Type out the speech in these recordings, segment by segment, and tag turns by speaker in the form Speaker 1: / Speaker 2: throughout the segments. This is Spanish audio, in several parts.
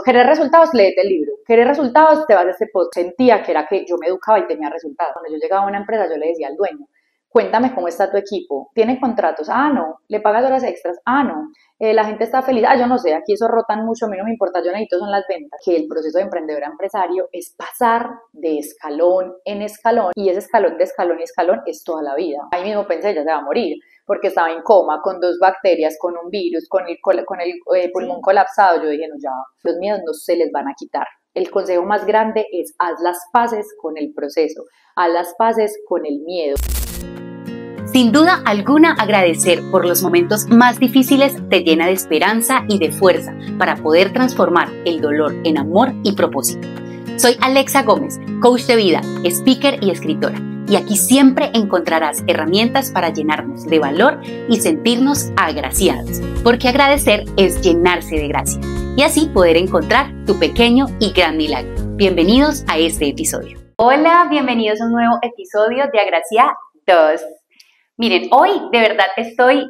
Speaker 1: ¿Querés resultados? Léete el libro. ¿Querés resultados? Te vas a este post. Sentía que era que yo me educaba y tenía resultados. Cuando yo llegaba a una empresa, yo le decía al dueño, cuéntame cómo está tu equipo. ¿Tiene contratos? Ah, no. ¿Le pagas horas extras? Ah, no. La gente está feliz. Ah, yo no sé. Aquí eso rotan mucho. A mí no me importa. Yo necesito son las ventas. Que el proceso de emprendedor a empresario es pasar de escalón en escalón. Y ese escalón de escalón y escalón es toda la vida. Ahí mismo pensé, ya se va a morir. Porque estaba en coma, con 2 bacterias, con un virus, con el pulmón colapsado. Yo dije, no, ya, los miedos no se les van a quitar. El consejo más grande es haz las paces con el proceso, haz las paces con el miedo.
Speaker 2: Sin duda alguna, agradecer por los momentos más difíciles te llena de esperanza y de fuerza para poder transformar el dolor en amor y propósito. Soy Alexa Gómez, coach de vida, speaker y escritora. Y aquí siempre encontrarás herramientas para llenarnos de valor y sentirnos agraciados, porque agradecer es llenarse de gracia y así poder encontrar tu pequeño y gran milagro. Bienvenidos a este episodio. Hola, bienvenidos a un nuevo episodio de Agracia 2. Miren, hoy de verdad estoy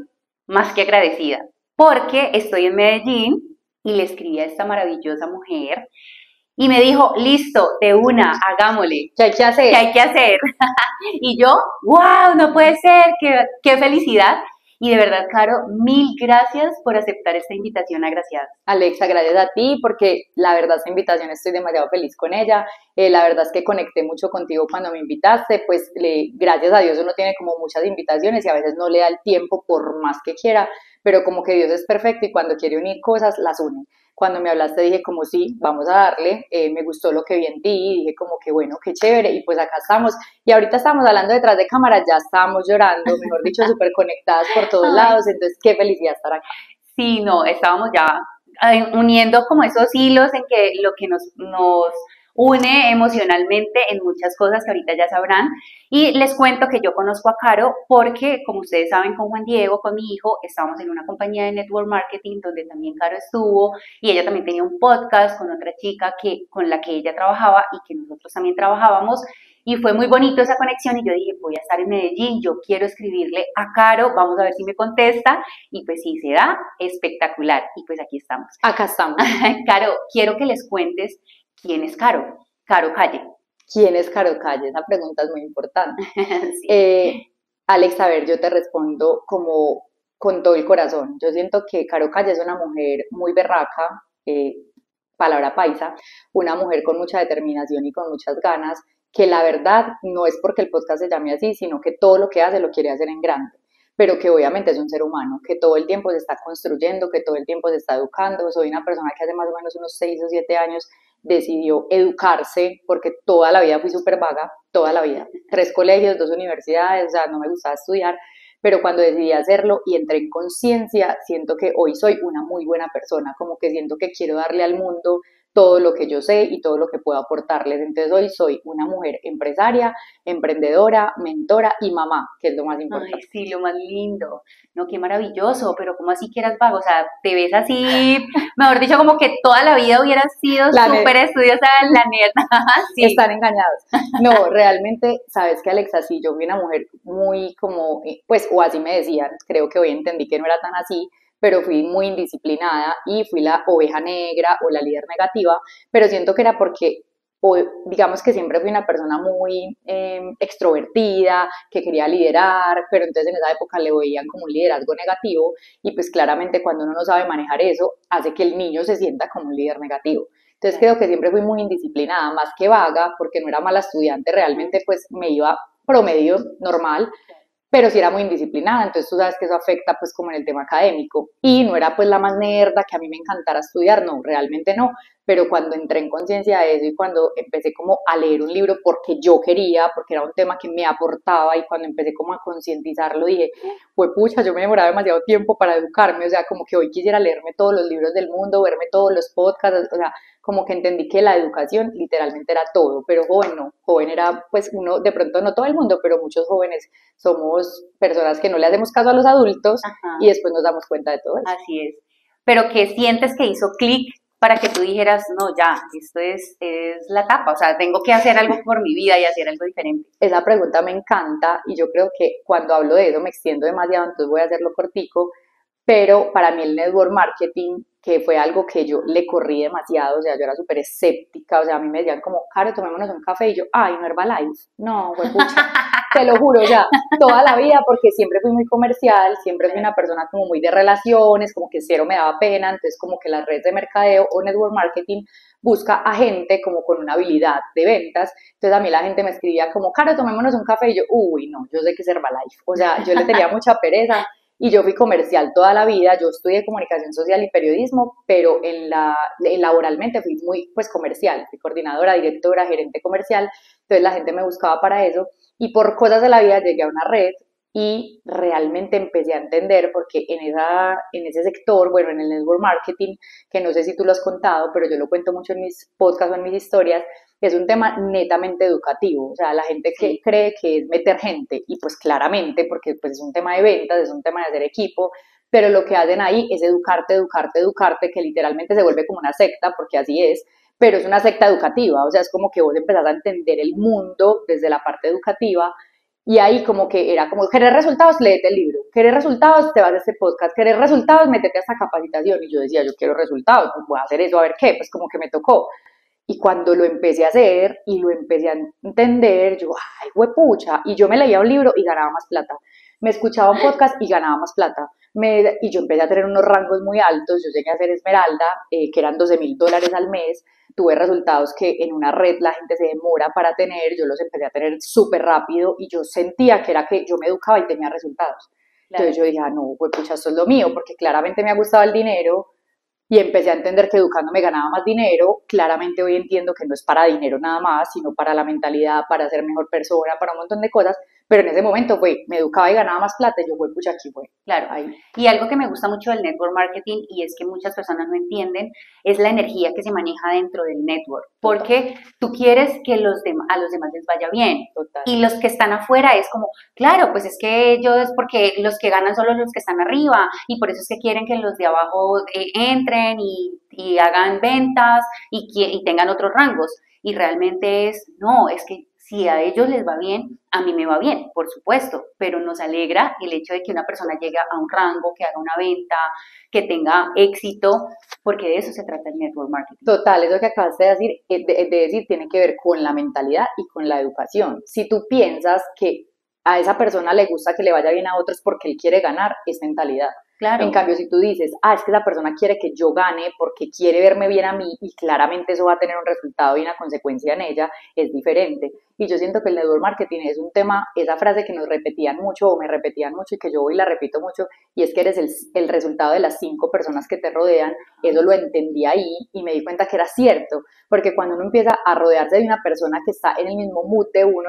Speaker 2: más que agradecida porque estoy en Medellín y le escribí a esta maravillosa mujer y me dijo, listo, de una, hagámosle.
Speaker 1: ¿Qué hay que hacer?
Speaker 2: ¿Qué hay que hacer? Y yo, wow, no puede ser, qué felicidad. Y de verdad, Caro, mil gracias por aceptar esta invitación agraciada.
Speaker 1: Alexa, gracias a ti, porque la verdad esta invitación estoy demasiado feliz con ella. La verdad es que conecté mucho contigo cuando me invitaste, pues gracias a Dios uno tiene como muchas invitaciones y a veces no le da el tiempo por más que quiera, pero como que Dios es perfecto y cuando quiere unir cosas, las une. Cuando me hablaste dije como sí, vamos a darle, me gustó lo que vi en ti, dije como que bueno, qué chévere, y pues acá estamos, y ahorita estamos hablando detrás de cámara, ya estamos llorando, mejor dicho, súper conectadas por todos lados, entonces qué felicidad estar acá.
Speaker 2: Sí, no, estábamos ya uniendo como esos hilos en que lo que nos une emocionalmente en muchas cosas que ahorita ya sabrán. Y les cuento que yo conozco a Caro porque, como ustedes saben, con Juan Diego, con mi hijo, estábamos en una compañía de network marketing donde también Caro estuvo y ella también tenía un podcast con otra chica con la que ella trabajaba y que nosotros también trabajábamos. Y fue muy bonito esa conexión y yo dije, voy a estar en Medellín, yo quiero escribirle a Caro, vamos a ver si me contesta. Y pues sí, se da espectacular. Y pues aquí estamos.
Speaker 1: Acá estamos.
Speaker 2: Caro, quiero que les cuentes quién es Caro. Caro Calle.
Speaker 1: ¿Quién es Caro Calle? Esa pregunta es muy importante.
Speaker 2: Sí.
Speaker 1: Alex, a ver, yo te respondo como con todo el corazón. Yo siento que Caro Calle es una mujer muy berraca, palabra paisa, una mujer con mucha determinación y con muchas ganas, que la verdad no es porque el podcast se llame así, sino que todo lo que hace lo quiere hacer en grande, pero que obviamente es un ser humano, que todo el tiempo se está construyendo, que todo el tiempo se está educando. Soy una persona que hace más o menos unos 6 o 7 años decidió educarse, porque toda la vida fui súper vaga, toda la vida, 3 colegios, 2 universidades, o sea, no me gustaba estudiar, pero cuando decidí hacerlo y entré en conciencia, siento que hoy soy una muy buena persona, como que siento que quiero darle al mundo todo lo que yo sé y todo lo que puedo aportarles. Entonces hoy soy una mujer empresaria, emprendedora, mentora y mamá, que es lo más importante.
Speaker 2: Ay, sí, lo más lindo. No, qué maravilloso, pero ¿cómo así que eras vago? O sea, te ves así, mejor dicho, como que toda la vida hubieras sido súper estudiosa, la neta.
Speaker 1: Sí. Están engañados. No, realmente, sabes que Alexa, sí, yo fui una mujer muy como, pues, o así me decían, creo que hoy entendí que no era tan así, pero fui muy indisciplinada y fui la oveja negra o la líder negativa, pero siento que era porque, o digamos que siempre fui una persona muy extrovertida, que quería liderar, pero entonces en esa época le veían como un liderazgo negativo y pues claramente cuando uno no sabe manejar eso, hace que el niño se sienta como un líder negativo. Entonces creo que siempre fui muy indisciplinada, más que vaga, porque no era mala estudiante, realmente pues me iba promedio normal, pero sí era muy indisciplinada, entonces tú sabes que eso afecta pues como en el tema académico, y no era pues la más nerda que a mí me encantara estudiar, no, realmente no, pero cuando entré en conciencia de eso y cuando empecé como a leer un libro porque yo quería, porque era un tema que me aportaba, y cuando empecé como a concientizarlo dije, pues pucha, yo me demoraba demasiado tiempo para educarme, o sea, como que hoy quisiera leerme todos los libros del mundo, verme todos los podcasts, o sea, como que entendí que la educación literalmente era todo, pero joven no, joven era pues uno, de pronto no todo el mundo, pero muchos jóvenes somos personas que no le hacemos caso a los adultos. Ajá. Y después nos damos cuenta de todo eso.
Speaker 2: Así es, pero ¿qué sientes que hizo clic para que tú dijeras, no, ya, esto es la etapa, o sea, tengo que hacer algo por mi vida y hacer algo diferente?
Speaker 1: Esa pregunta me encanta y yo creo que cuando hablo de eso me extiendo demasiado, entonces voy a hacerlo cortico, pero para mí el network marketing que fue algo que yo le corrí demasiado, o sea, yo era súper escéptica, o sea, a mí me decían como, Caro, tomémonos un café, y yo, ay, no, Herbalife, no, pucha, te lo juro, o sea, toda la vida, porque siempre fui muy comercial, siempre fui una persona como muy de relaciones, como que cero me daba pena, entonces como que las redes de mercadeo o network marketing busca a gente como con una habilidad de ventas, entonces a mí la gente me escribía como, Caro, tomémonos un café, y yo, uy, no, yo sé que es Herbalife, o sea, yo le tenía mucha pereza, y yo fui comercial toda la vida, yo estudié comunicación social y periodismo, pero laboralmente fui muy pues comercial, fui coordinadora, directora, gerente comercial, entonces la gente me buscaba para eso y por cosas de la vida llegué a una red y realmente empecé a entender porque en ese sector, bueno, en el network marketing, que no sé si tú lo has contado, pero yo lo cuento mucho en mis podcasts o en mis historias, es un tema netamente educativo, o sea, la gente que cree que es meter gente, y pues claramente, porque pues es un tema de ventas, es un tema de hacer equipo, pero lo que hacen ahí es educarte, educarte, educarte, que literalmente se vuelve como una secta, porque así es, pero es una secta educativa, o sea, es como que vos empezás a entender el mundo desde la parte educativa, y ahí como que era como, ¿querés resultados? Léete el libro. ¿Querés resultados? Te vas a este podcast. ¿Querés resultados? Métete a esta capacitación. Y yo decía, yo quiero resultados, pues voy a hacer eso, a ver qué, pues como que me tocó. Y cuando lo empecé a hacer y lo empecé a entender, yo, ay, huepucha, y yo me leía un libro y ganaba más plata. Me escuchaba un podcast y ganaba más plata. Y yo empecé a tener unos rangos muy altos, yo llegué a ser esmeralda, que eran $12,000 al mes, tuve resultados que en una red la gente se demora para tener, yo los empecé a tener súper rápido y yo sentía que era que yo me educaba y tenía resultados. Claro. Entonces yo dije, ah, no, pues pucha, esto es lo mío, porque claramente me ha gustado el dinero, y empecé a entender que educándome ganaba más dinero. Claramente hoy entiendo que no es para dinero nada más, sino para la mentalidad, para ser mejor persona, para un montón de cosas, pero en ese momento me educaba y ganaba más plata y yo, pucha, aquí fue.
Speaker 2: Claro, ahí. Y algo que me gusta mucho del network marketing y es que muchas personas no entienden es la energía que se maneja dentro del network, porque tú quieres que a los demás les vaya bien.
Speaker 1: Total.
Speaker 2: Y los que están afuera es como, claro, pues es que ellos, porque los que ganan solo los que están arriba y por eso es que quieren que los de abajo entren y hagan ventas y tengan otros rangos. Y realmente no, es que si a ellos les va bien, a mí me va bien, por supuesto, pero nos alegra el hecho de que una persona llegue a un rango, que haga una venta, que tenga éxito, porque de eso se trata el network marketing.
Speaker 1: Total, eso que acabas de decir tiene que ver con la mentalidad y con la educación. Si tú piensas que a esa persona le gusta que le vaya bien a otros porque él quiere ganar, es mentalidad.
Speaker 2: Claro.
Speaker 1: En cambio, si tú dices, es que esa persona quiere que yo gane porque quiere verme bien a mí y claramente eso va a tener un resultado y una consecuencia en ella, es diferente. Y yo siento que el network marketing es un tema, esa frase que nos repetían mucho o me repetían mucho y que yo hoy la repito mucho, y es que eres el resultado de las 5 personas que te rodean. Eso lo entendí ahí y me di cuenta que era cierto, porque cuando uno empieza a rodearse de una persona que está en el mismo mood de uno,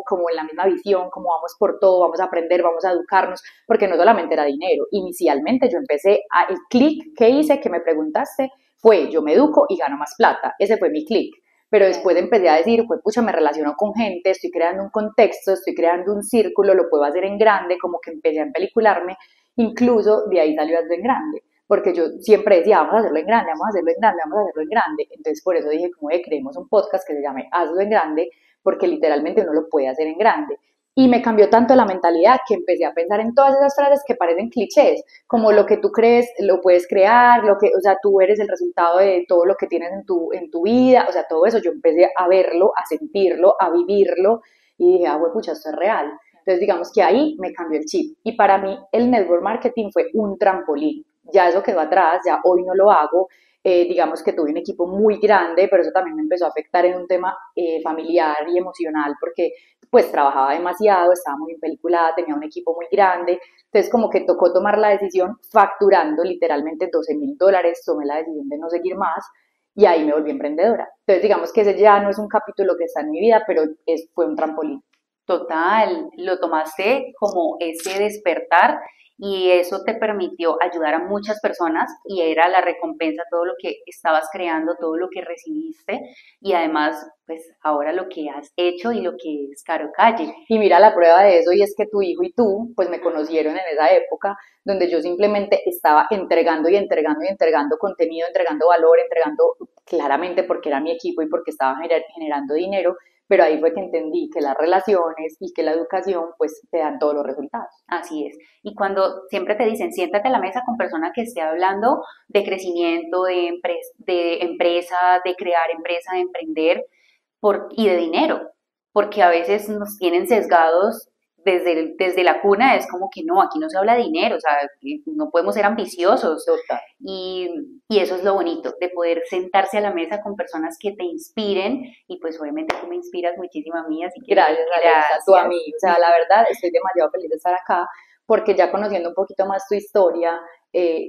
Speaker 1: como en la misma visión, como vamos por todo, vamos a aprender, vamos a educarnos, porque no solamente era dinero. Inicialmente yo el clic que hice, que me preguntaste, fue yo me educo y gano más plata. Ese fue mi clic. Pero después empecé a decir, pues pucha, me relaciono con gente, estoy creando un contexto, estoy creando un círculo, lo puedo hacer en grande, como que empecé a empelicularme, incluso de ahí salió Hazlo en Grande, porque yo siempre decía, vamos a hacerlo en grande, vamos a hacerlo en grande, vamos a hacerlo en grande. Entonces por eso dije, como creemos un podcast que se llame Hazlo en Grande, porque literalmente uno lo puede hacer en grande. Y me cambió tanto la mentalidad que empecé a pensar en todas esas frases que parecen clichés, como lo que tú crees, lo puedes crear, o sea, tú eres el resultado de todo lo que tienes en tu vida, o sea, todo eso. Yo empecé a verlo, a sentirlo, a vivirlo, y dije, pucha, esto es real. Entonces, digamos que ahí me cambió el chip. Y para mí, el network marketing fue un trampolín. Ya eso quedó atrás, ya hoy no lo hago. Digamos que tuve un equipo muy grande, pero eso también me empezó a afectar en un tema familiar y emocional, porque pues trabajaba demasiado, estaba muy empeliculada, tenía un equipo muy grande, entonces como que tocó tomar la decisión facturando literalmente $12,000, tomé la decisión de no seguir más y ahí me volví emprendedora. Entonces digamos que ese ya no es un capítulo que está en mi vida, pero fue un trampolín.
Speaker 2: Total, lo tomaste como ese despertar y eso te permitió ayudar a muchas personas y era la recompensa todo lo que estabas creando, todo lo que recibiste y además pues ahora lo que has hecho y lo que es Caro Calle.
Speaker 1: Y mira la prueba de eso, y es que tu hijo y tú pues me conocieron en esa época donde yo simplemente estaba entregando y entregando y entregando contenido, entregando valor, entregando claramente porque era mi equipo y porque estaba generando dinero, pero ahí fue que entendí que las relaciones y que la educación pues te dan todos los resultados.
Speaker 2: Así es. Y cuando siempre te dicen, siéntate a la mesa con persona que esté hablando de crecimiento, de empresa, de crear empresa, de emprender y de dinero, porque a veces nos tienen sesgados desde la cuna, es como que no, aquí no se habla de dinero, o sea, no podemos ser ambiciosos.
Speaker 1: Total.
Speaker 2: Y eso es lo bonito, de poder sentarse a la mesa con personas que te inspiren, y pues obviamente tú me inspiras muchísimo a mí, así que
Speaker 1: Gracias, Alexa, tú a mí. O sea, la verdad, estoy demasiado feliz de estar acá porque ya conociendo un poquito más tu historia,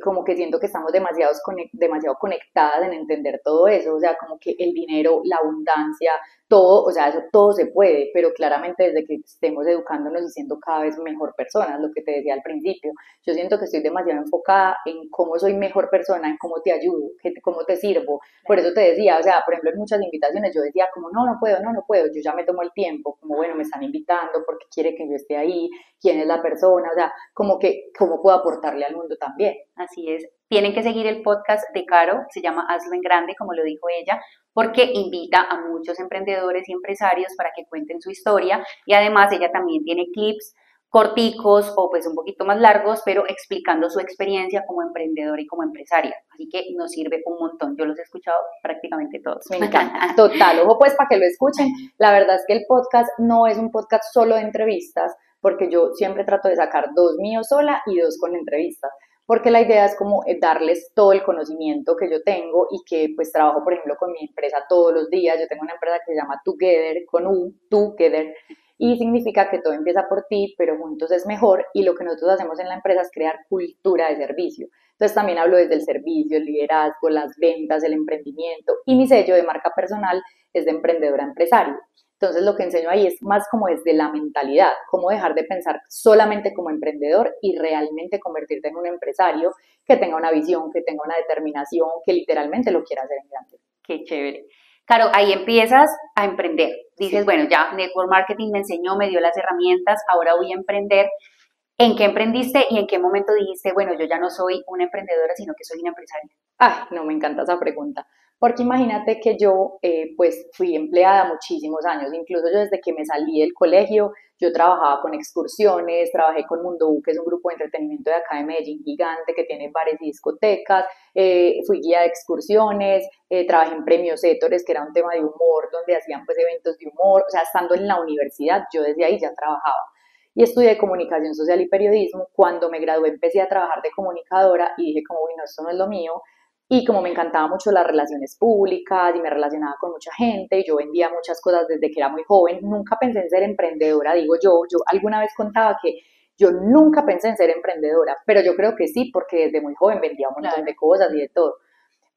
Speaker 1: como que siento que estamos demasiado conectadas en entender todo eso. O sea, como que el dinero, la abundancia, todo, o sea, eso todo se puede, pero claramente desde que estemos educándonos y siendo cada vez mejor personas, lo que te decía al principio. Yo siento que estoy demasiado enfocada en cómo soy mejor persona, en cómo te ayudo, cómo te sirvo. Por eso te decía, o sea, por ejemplo, en muchas invitaciones yo decía como, no, no puedo, no, no puedo. Yo ya me tomo el tiempo, como, bueno, me están invitando porque quiere que yo esté ahí, quién es la persona, o sea, como que, cómo puedo aportarle al mundo también.
Speaker 2: Así es. Tienen que seguir el podcast de Caro, se llama Hazlo en Grande, como lo dijo ella, porque invita a muchos emprendedores y empresarios para que cuenten su historia, y además ella también tiene clips corticos o pues un poquito más largos, pero explicando su experiencia como emprendedora y como empresaria. Así que nos sirve un montón. Yo los he escuchado prácticamente todos.
Speaker 1: Me encanta. Total. Ojo pues para que lo escuchen. La verdad es que el podcast no es un podcast solo de entrevistas, porque yo siempre trato de sacar 2 míos sola y 2 con entrevistas. Porque la idea es como darles todo el conocimiento que yo tengo y que pues trabajo, por ejemplo, con mi empresa todos los días. Yo tengo una empresa que se llama Together, con U, Together, y significa que todo empieza por ti, pero juntos es mejor, y lo que nosotros hacemos en la empresa es crear cultura de servicio. Entonces también hablo desde el servicio, el liderazgo, las ventas, el emprendimiento, y mi sello de marca personal es de emprendedora empresario. Entonces lo que enseño ahí es más como desde la mentalidad, cómo dejar de pensar solamente como emprendedor y realmente convertirte en un empresario que tenga una visión, que tenga una determinación, que literalmente lo quiera hacer en grande.
Speaker 2: Qué chévere. Claro, ahí empiezas a emprender. Dices, bueno, ya Network Marketing me enseñó, me dio las herramientas, ahora voy a emprender. ¿En qué emprendiste y en qué momento dijiste, bueno, yo ya no soy una emprendedora, sino que soy una empresaria?
Speaker 1: Ay, no, me encanta esa pregunta. Porque imagínate que yo, pues, fui empleada muchísimos años. Incluso yo desde que me salí del colegio, yo trabajaba con excursiones, trabajé con Mundo U, que es un grupo de entretenimiento de acá de Medellín gigante, que tiene bares y discotecas. Fui guía de excursiones, trabajé en Premios Hétores, que era un tema de humor, donde hacían pues eventos de humor. O sea, estando en la universidad, yo desde ahí ya trabajaba. Y estudié comunicación social y periodismo. Cuando me gradué empecé a trabajar de comunicadora y dije como, bueno, esto no es lo mío. Y como me encantaba mucho las relaciones públicas y me relacionaba con mucha gente, y yo vendía muchas cosas desde que era muy joven, nunca pensé en ser emprendedora, digo yo. Yo alguna vez contaba que yo nunca pensé en ser emprendedora, pero yo creo que sí, porque desde muy joven vendía un montón de cosas y de todo.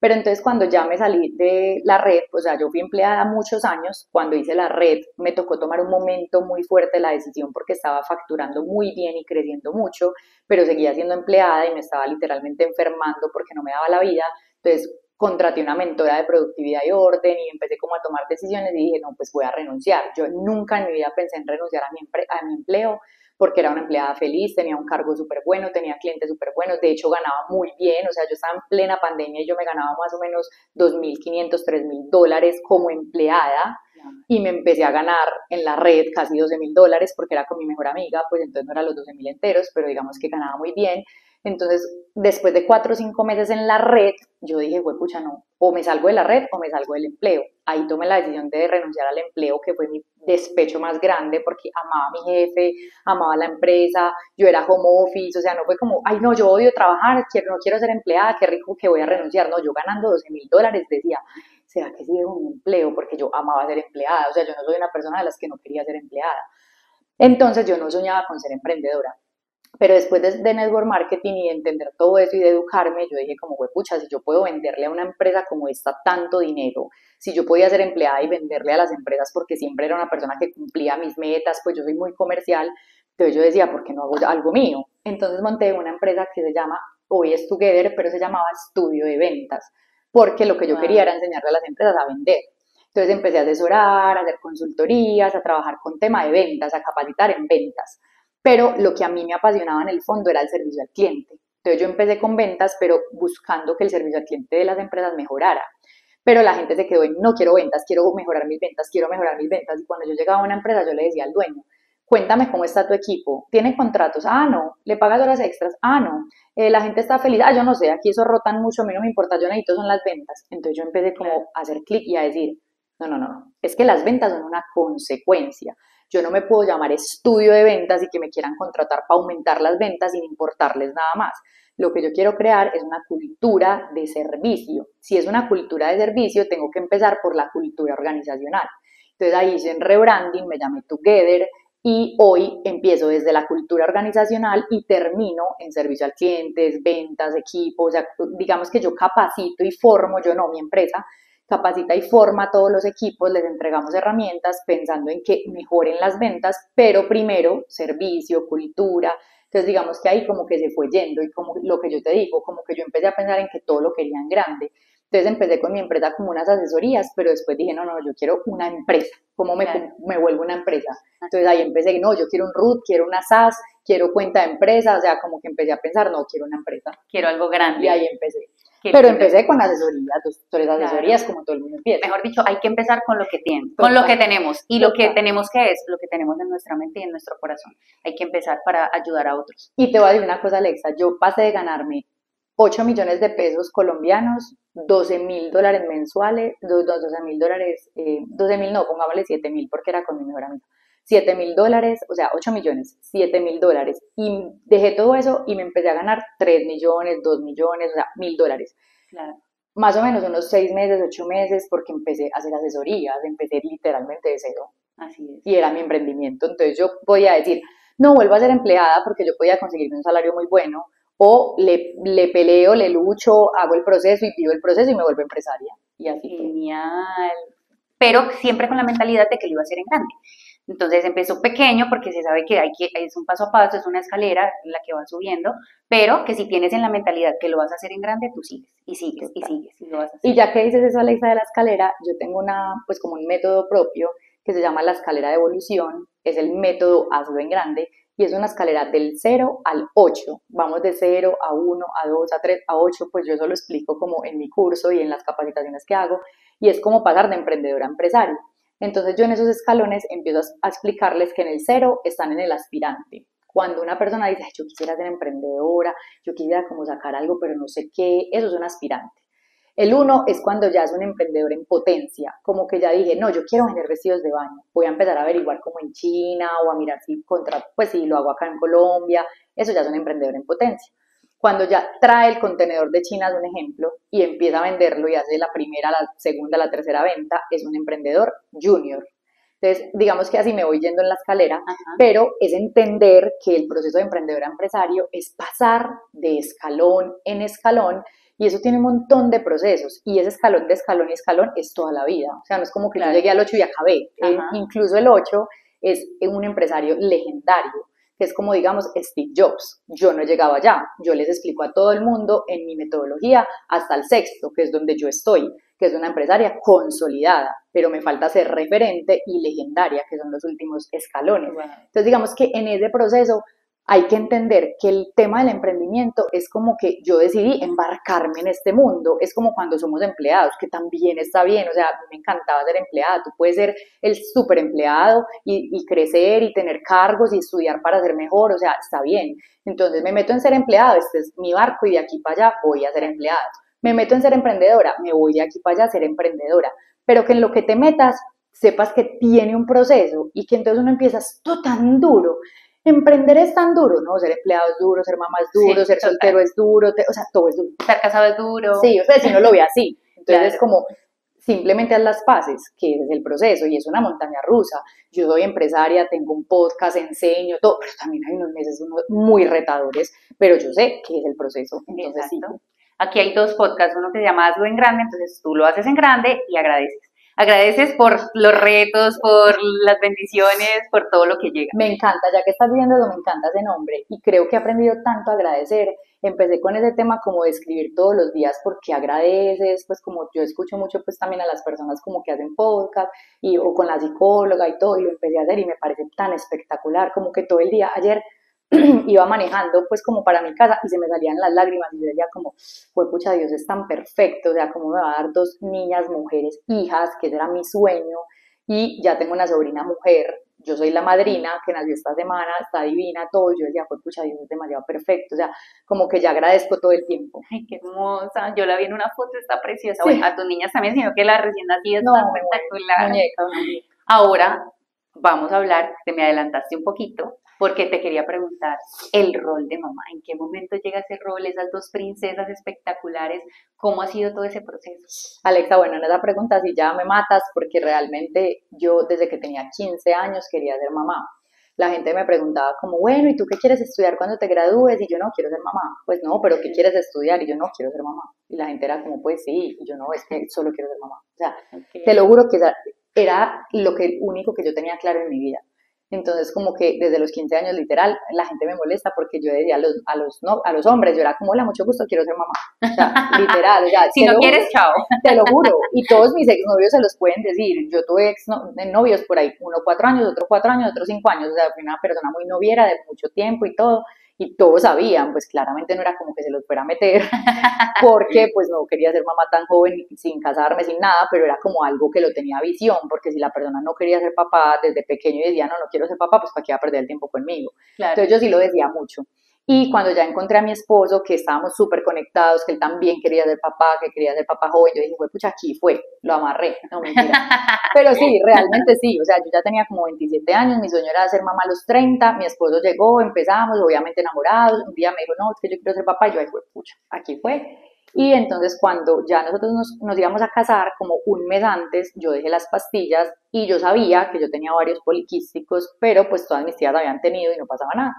Speaker 1: Pero entonces cuando ya me salí de la red, o sea, yo fui empleada muchos años, cuando hice la red me tocó tomar un momento muy fuerte la decisión porque estaba facturando muy bien y creciendo mucho, pero seguía siendo empleada y me estaba literalmente enfermando porque no me daba la vida. Entonces contraté una mentora de productividad y orden y empecé como a tomar decisiones y dije, no, pues voy a renunciar. Yo nunca en mi vida pensé en renunciar a mi empleo, porque era una empleada feliz, tenía un cargo súper bueno, tenía clientes súper buenos, de hecho ganaba muy bien. O sea, yo estaba en plena pandemia y yo me ganaba más o menos 2.500, $3.000 como empleada, y me empecé a ganar en la red casi $12.000 porque era con mi mejor amiga, pues entonces no eran los 12.000 enteros, pero digamos que ganaba muy bien. Entonces, después de 4 o 5 meses en la red, yo dije, güey, pucha, no, o me salgo de la red o me salgo del empleo. Ahí tomé la decisión de renunciar al empleo, que fue mi despecho más grande, porque amaba a mi jefe, amaba la empresa, yo era home office. O sea, no fue como, ay, no, yo odio trabajar, no quiero ser empleada, qué rico que voy a renunciar. No, yo ganando $12.000 decía, ¿será que sí dejo mi empleo? Porque yo amaba ser empleada. O sea, yo no soy una persona de las que no quería ser empleada. Entonces yo no soñaba con ser emprendedora. Pero después de network marketing y de entender todo eso y de educarme, yo dije como, pucha, si yo puedo venderle a una empresa como esta tanto dinero, si yo podía ser empleada y venderle a las empresas, porque siempre era una persona que cumplía mis metas, pues yo soy muy comercial. Entonces yo decía, ¿por qué no hago algo mío? Entonces monté una empresa que se llama, hoy es Together, pero se llamaba Estudio de Ventas, porque lo que yo quería era enseñarle a las empresas a vender. Entonces empecé a asesorar, a hacer consultorías, a trabajar con tema de ventas, a capacitar en ventas. Pero lo que a mí me apasionaba en el fondo era el servicio al cliente. Entonces yo empecé con ventas, pero buscando que el servicio al cliente de las empresas mejorara. pero la gente se quedó en no quiero ventas, quiero mejorar mis ventas, quiero mejorar mis ventas. Y cuando yo llegaba a una empresa, yo le decía al dueño, cuéntame cómo está tu equipo, ¿tiene contratos? Ah, no, ¿le pagas horas extras? Ah, no, la gente está feliz, ah, yo no sé, aquí eso rotan mucho, a mí no me importa, yo necesito son las ventas. Entonces yo empecé como a hacer clic y a decir, no, es que las ventas son una consecuencia. Yo no me puedo llamar estudio de ventas y que me quieran contratar para aumentar las ventas sin importarles nada más. Lo que yo quiero crear es una cultura de servicio. Si es una cultura de servicio, tengo que empezar por la cultura organizacional. Entonces ahí hice en rebranding, me llamé Together y hoy empiezo desde la cultura organizacional y termino en servicio al cliente, ventas, equipos, o sea, digamos que yo capacito y formo, yo no, mi empresa, capacita y forma a todos los equipos, les entregamos herramientas pensando en que mejoren las ventas, pero primero servicio, cultura. Entonces digamos que ahí como que se fue yendo y como lo que yo te digo, como que yo empecé a pensar en que todo lo querían grande. Entonces empecé con mi empresa como unas asesorías, pero después dije, no, yo quiero una empresa. ¿Cómo me vuelvo una empresa? Entonces ahí empecé, no, yo quiero un RUT, quiero una SaaS, quiero cuenta de empresa, o sea, como que empecé a pensar, no, quiero una empresa.
Speaker 2: Quiero algo grande.
Speaker 1: Y ahí empecé. Pero empecé con asesorías, tres asesorías, como todo el mundo empieza.
Speaker 2: Mejor dicho, hay que empezar con lo que tienen, con lo que tenemos. Y lo que tenemos, ¿qué es? Lo que tenemos en nuestra mente y en nuestro corazón. Hay que empezar para ayudar a otros.
Speaker 1: Y te voy a decir una cosa, Alexa, yo pasé de ganarme 8 millones de pesos colombianos, $12,000 mensuales, $12,000, no, pongámosle 7,000 porque era con mi mejor amigo. $7,000, o sea, 8 millones, $7,000. Y dejé todo eso y me empecé a ganar 3 millones, 2 millones, o sea, $1,000.
Speaker 2: Claro.
Speaker 1: Más o menos unos 6 meses, 8 meses, porque empecé a hacer asesorías, empecé literalmente de cero.
Speaker 2: Así es.
Speaker 1: Y era mi emprendimiento. Entonces yo podía decir, no vuelvo a ser empleada porque yo podía conseguirme un salario muy bueno, o le peleo, le lucho, hago el proceso y pido el proceso y me vuelvo empresaria. Y así fue.
Speaker 2: Genial. Pero siempre con la mentalidad de que lo iba a hacer en grande. Entonces empezó pequeño porque se sabe que es un paso a paso, es una escalera en la que vas subiendo, pero que si tienes en la mentalidad que lo vas a hacer en grande, tú sigues y sigues y sigues y lo vas a hacer.
Speaker 1: Y ya que dices eso, Alexa, de la escalera, yo tengo pues como un método propio que se llama la escalera de evolución, es el método Hazlo en Grande, y es una escalera del 0 al 8. Vamos de 0 a 1, a 2, a 3, a 8, pues yo eso lo explico como en mi curso y en las capacitaciones que hago, y es como pasar de emprendedor a empresario. Entonces yo en esos escalones empiezo a explicarles que en el 0 están en el aspirante. Cuando una persona dice, yo quisiera ser emprendedora, yo quisiera como sacar algo, pero no sé qué, eso es un aspirante. El 1 es cuando ya es un emprendedor en potencia, como que ya dije, no, yo quiero vender vestidos de baño, voy a empezar a averiguar como en China o a mirar si lo hago acá en Colombia, eso ya es un emprendedor en potencia. Cuando ya trae el contenedor de China, es un ejemplo, y empieza a venderlo y hace la primera, la segunda, la tercera venta, es un emprendedor junior. Entonces, digamos que así me voy yendo en la escalera, pero es entender que el proceso de emprendedor a empresario es pasar de escalón en escalón. Y eso tiene un montón de procesos, y ese escalón de escalón y escalón es toda la vida. O sea, no es como que yo llegué al 8 y acabé. Incluso el 8 es un empresario legendario, que es como, digamos, Steve Jobs. Yo no llegaba allá. Yo les explico a todo el mundo en mi metodología hasta el sexto, que es donde yo estoy, que es una empresaria consolidada, pero me falta ser referente y legendaria, que son los últimos escalones. Entonces, digamos que en ese proceso hay que entender que el tema del emprendimiento es como que yo decidí embarcarme en este mundo, es como cuando somos empleados, que también está bien, o sea, a mí me encantaba ser empleada, tú puedes ser el súper empleado y crecer y tener cargos y estudiar para ser mejor, o sea, está bien. Entonces me meto en ser empleado, este es mi barco y de aquí para allá voy a ser empleada. Me meto en ser emprendedora, me voy de aquí para allá a ser emprendedora, pero que en lo que te metas sepas que tiene un proceso y que entonces uno empieza, esto tan duro. Emprender es tan duro, ¿no? Ser empleado es duro, ser mamá es duro, ser soltero es duro, o sea, todo es duro.
Speaker 2: Estar casado es duro.
Speaker 1: Sí, o sea, si uno lo ve así. Entonces es como, simplemente haz las paces, que es el proceso, y es una montaña rusa. Yo soy empresaria, tengo un podcast, enseño, todo, pero también hay unos meses muy retadores, pero yo sé que es el proceso. Entonces, sí.
Speaker 2: Aquí hay 2 podcasts, uno que se llama Hazlo en Grande, entonces tú lo haces en grande y agradeces. Agradeces por los retos, por las bendiciones, por todo lo que llega.
Speaker 1: Me encanta, ya que estás viendo eso, me encanta ese nombre y creo que he aprendido tanto a agradecer. Empecé con ese tema como de escribir todos los días porque agradeces, pues como yo escucho mucho pues también a las personas como que hacen podcast o con la psicóloga y todo, y lo empecé a hacer y me parece tan espectacular, como que todo el día, ayer iba manejando pues como para mi casa y se me salían las lágrimas y yo decía como, pues pucha, Dios es tan perfecto, o sea, cómo me va a dar dos niñas, mujeres, hijas, que ese era mi sueño, y ya tengo una sobrina mujer, yo soy la madrina que nació esta semana, está divina, todo, yo decía, pues pucha, Dios es demasiado perfecto, o sea, como que ya agradezco todo el tiempo.
Speaker 2: Ay, qué hermosa. Yo la vi en una foto, está preciosa.
Speaker 1: Sí.
Speaker 2: Bueno, a tus niñas también, sino que la recién nacida
Speaker 1: No,
Speaker 2: está espectacular.
Speaker 1: muñeca, una muñeca.
Speaker 2: Ahora vamos a hablar, te me adelantaste un poquito, porque te quería preguntar el rol de mamá. ¿En qué momento llega ese rol, esas dos princesas espectaculares? ¿Cómo ha sido todo ese proceso?
Speaker 1: Alexa, bueno, en esa pregunta sí ya me matas porque realmente yo desde que tenía 15 años quería ser mamá. La gente me preguntaba como, bueno, ¿y tú qué quieres estudiar cuando te gradúes? Y yo no quiero ser mamá. Pues no, pero ¿qué quieres estudiar? Y yo no quiero ser mamá. Y la gente era como, pues sí. Y yo no, es que solo quiero ser mamá. O sea, te lo juro que era lo único que yo tenía claro en mi vida. Entonces, como que desde los 15 años, literal, la gente me molesta porque yo decía no, a los hombres, yo era como, hola, mucho gusto, quiero ser mamá. O sea, literal, o sea,
Speaker 2: Si no quieres, chao.
Speaker 1: te lo juro. Y todos mis exnovios se los pueden decir. Yo tuve novios por ahí, uno 4 años, otro 4 años, otro 5 años. O sea, fui una persona muy noviera de mucho tiempo y todo. Y todos sabían, pues claramente no era como que se los fuera a meter, porque pues no quería ser mamá tan joven, sin casarme, sin nada, pero era como algo que lo tenía visión, porque si la persona no quería ser papá desde pequeño y decía, no, no quiero ser papá, pues para qué iba a perder el tiempo conmigo.
Speaker 2: Claro.
Speaker 1: Entonces yo sí lo decía mucho. Y cuando ya encontré a mi esposo, que estábamos súper conectados, que él también quería ser papá, que quería ser papá joven, yo dije, pucha, aquí fue, lo amarré, no mentira. Pero sí, realmente sí, o sea, yo ya tenía como 27 años, mi sueño era ser mamá a los 30, mi esposo llegó, empezamos, obviamente enamorados, un día me dijo, no, es que yo quiero ser papá, y yo, ay, pucha, aquí fue. Y entonces cuando ya nosotros nos íbamos a casar, como un mes antes, yo dejé las pastillas y yo sabía que yo tenía varios poliquísticos, pero pues todas mis tías habían tenido y no pasaba nada.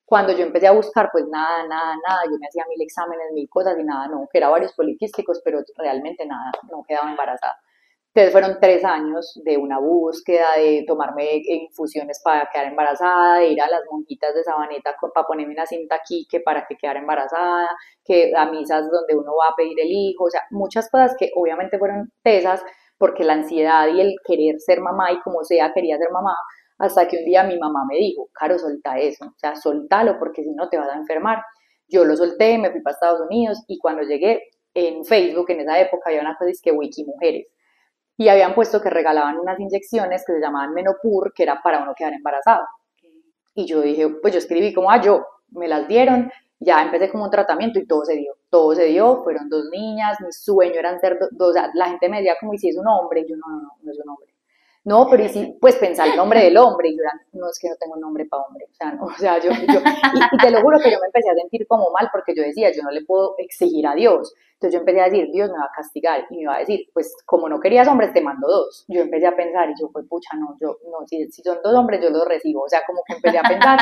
Speaker 1: Cuando yo empecé a buscar, pues nada, nada, nada, yo me hacía 1000 exámenes, 1000 cosas y nada, no, que era varios poliquísticos, pero realmente nada, no quedaba embarazada. Entonces fueron 3 años de una búsqueda, de tomarme infusiones para quedar embarazada, de ir a las monjitas de Sabaneta para ponerme una cinta aquí que para que quedara embarazada, que a misas donde uno va a pedir el hijo, o sea, muchas cosas que obviamente fueron tesas porque la ansiedad y el querer ser mamá y como sea quería ser mamá, hasta que un día mi mamá me dijo, Caro, solta eso, o sea, soltalo porque si no te vas a enfermar. Yo lo solté, me fui para Estados Unidos y cuando llegué en Facebook, en esa época había una cosa que Wiki Mujeres y habían puesto que regalaban unas inyecciones que se llamaban Menopur, que era para uno quedar embarazado. Y yo dije, pues yo escribí como, yo, me las dieron, ya empecé como un tratamiento y todo se dio, fueron 2 niñas, mi sueño eran ser dos, la gente me decía como, ¿y si es un hombre? Y yo, no, no, no, no es un hombre. No, pero y si, pues pensar el nombre del hombre, y yo era, no, es que no tengo nombre para hombre, o sea, no, o sea, y te lo juro que yo me empecé a sentir como mal, porque yo decía, yo no le puedo exigir a Dios, entonces yo empecé a decir, Dios me va a castigar, y me va a decir, pues como no querías hombres, te mando dos. Yo empecé a pensar, y yo, pues pucha, no, yo, no, si son 2 hombres, yo los recibo, o sea, como que empecé a pensar,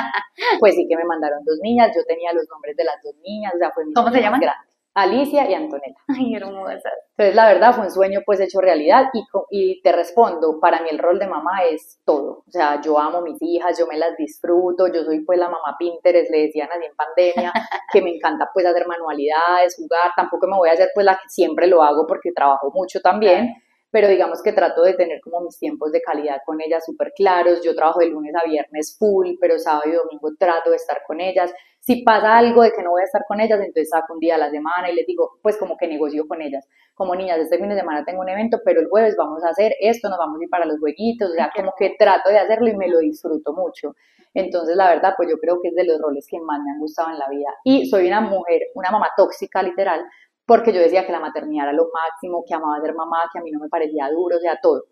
Speaker 1: pues sí que me mandaron 2 niñas, yo tenía los nombres de las 2 niñas, o sea, fue mi
Speaker 2: ¿Cómo se llaman?
Speaker 1: grande. Alicia y Antonella.
Speaker 2: Ay, hermosa.
Speaker 1: Entonces, la verdad, fue un sueño pues hecho realidad y te respondo, para mí el rol de mamá es todo. O sea, yo amo a mis hijas, yo me las disfruto, yo soy pues la mamá Pinterest, le decían así en pandemia, que me encanta pues hacer manualidades, jugar, tampoco me voy a hacer pues la que siempre lo hago porque trabajo mucho también, pero digamos que trato de tener como mis tiempos de calidad con ellas súper claros. Yo trabajo de lunes a viernes full, pero sábado y domingo trato de estar con ellas. Si pasa algo de que no voy a estar con ellas, entonces saco un día a la semana y les digo, pues como que negocio con ellas. Como niñas, este fin de semana tengo un evento, pero el jueves vamos a hacer esto, nos vamos a ir para los jueguitos, o sea, como que trato de hacerlo y me lo disfruto mucho. Entonces, la verdad, pues yo creo que es de los roles que más me han gustado en la vida. Y soy una mujer, una mamá tóxica, literal, porque yo decía que la maternidad era lo máximo, que amaba ser mamá, que a mí no me parecía duro, o sea, todo.